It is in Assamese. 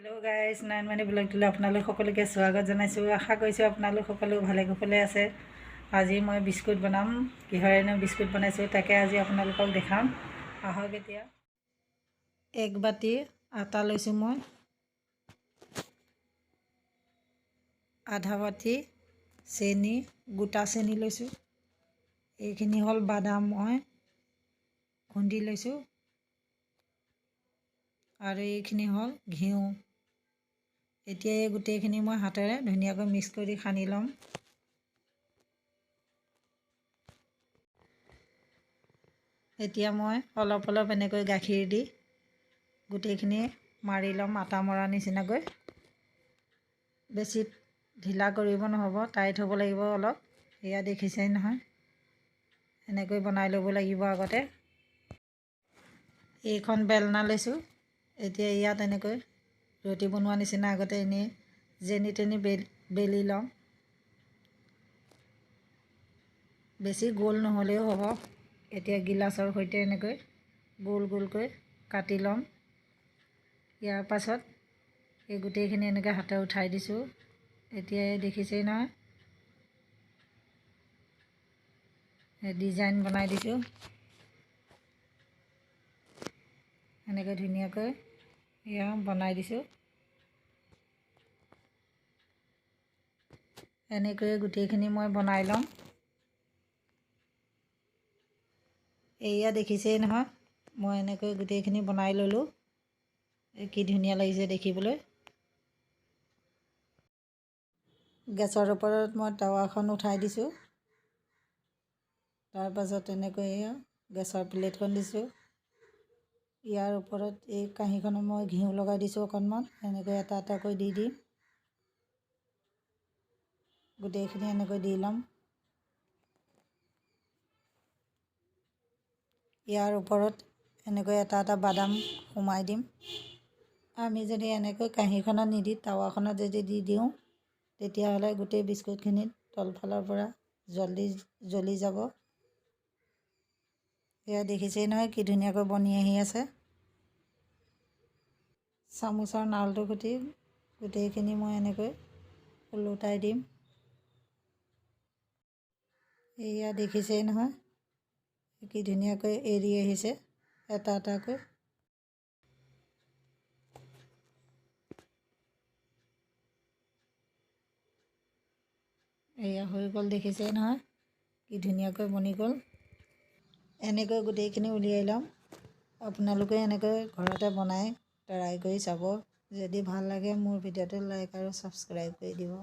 হেল্ল' গাইজ, নয়নমণি ব্লগটোলৈ আপোনালোক সকলোকে স্বাগত জনাইছোঁ। আশা কৰিছোঁ আপোনালোক সকলো ভালে কুশলে আছে। আজি মই বিস্কুট বনাম। কিহৰেনো বিস্কুট বনাইছোঁ তাকে আজি আপোনালোকক দেখাম। আহক এতিয়া। 1 বাটি আটা লৈছোঁ মই, আধা বাটি চেনি, গোটা চেনি লৈছোঁ। এইখিনি হ'ল বাদাম মই খুন্দি লৈছোঁ, আৰু এইখিনি হ'ল ঘিউ। এতিয়া এই গোটেইখিনি মই হাতেৰে ধুনীয়াকৈ মিক্স কৰি সানি ল'ম। এতিয়া মই অলপ অলপ এনেকৈ গাখীৰ দি গোটেইখিনি মাৰি ল'ম, আটা মৰা নিচিনাকৈ। বেছি ঢিলা কৰিব নহ'ব, টাইট হ'ব লাগিব অলপ। এয়া দেখিছেই নহয়, এনেকৈ বনাই ল'ব লাগিব। আগতে এইখন বেলনা লৈছোঁ। এতিয়া ইয়াত এনেকৈ ৰুটি বনোৱা নিচিনা আগতে এনেই যেনি তেনি বেলি লওঁ। বেছি গোল নহ'লেও হ'ব। এতিয়া গিলাচৰ সৈতে এনেকৈ গোল গোলকৈ কাটি ল'ম। ইয়াৰ পাছত এই গোটেইখিনি এনেকৈ হাতে উঠাই দিছোঁ। এতিয়া দেখিছেই নহয়, ডিজাইন বনাই দিছোঁ। এনেকৈ ধুনীয়াকৈ এয়া বনাই দিছোঁ। এনেকৈয়ে গোটেইখিনি মই বনাই ল'ম। এয়া দেখিছেই নহয়, মই এনেকৈ গোটেইখিনি বনাই ল'লোঁ। কি ধুনীয়া লাগিছে দেখিবলৈ। গেছৰ ওপৰত মই টাৱাখন উঠাই দিছোঁ। তাৰপাছত এনেকৈ গেছৰ প্লেটখন দিছোঁ। ইয়াৰ ওপৰত এই কাঁহীখনত মই ঘিউ লগাই দিছোঁ অকণমান। এনেকৈ এটা এটাকৈ দি দিম। গোটেইখিনি এনেকৈ দি ল'ম। ইয়াৰ ওপৰত এনেকৈ এটা এটা বাদাম সোমাই দিম। আমি যদি এনেকৈ কাঁহীখনত নিদি টাৱাখনত যদি দি দিওঁ, তেতিয়াহ'লে গোটেই বিস্কুটখিনিত তলফালৰ পৰা জ্বলি যাব। এয়া দেখিছেই নহয়, কি ধুনীয়াকৈ বনি আহি আছে। চামুচৰ নালটোৰ সৈতে গোটেইখিনি মই এনেকৈ ওলোটাই দিম। এয়া দেখিছেই নহয়, কি ধুনীয়াকৈ এৰি আহিছে এটা এটাকৈ। এয়া হৈ গ'ল, দেখিছেই নহয়, কি ধুনীয়াকৈ বনি গ'ল। এনেকৈ গোটেইখিনি উলিয়াই ল'ম। আপোনালোকে এনেকৈ ঘৰতে বনাই ট্ৰাই কৰি চাব। যদি ভাল লাগে মোৰ ভিডিঅ'টো লাইক আৰু ছাবস্ক্ৰাইব কৰি দিব।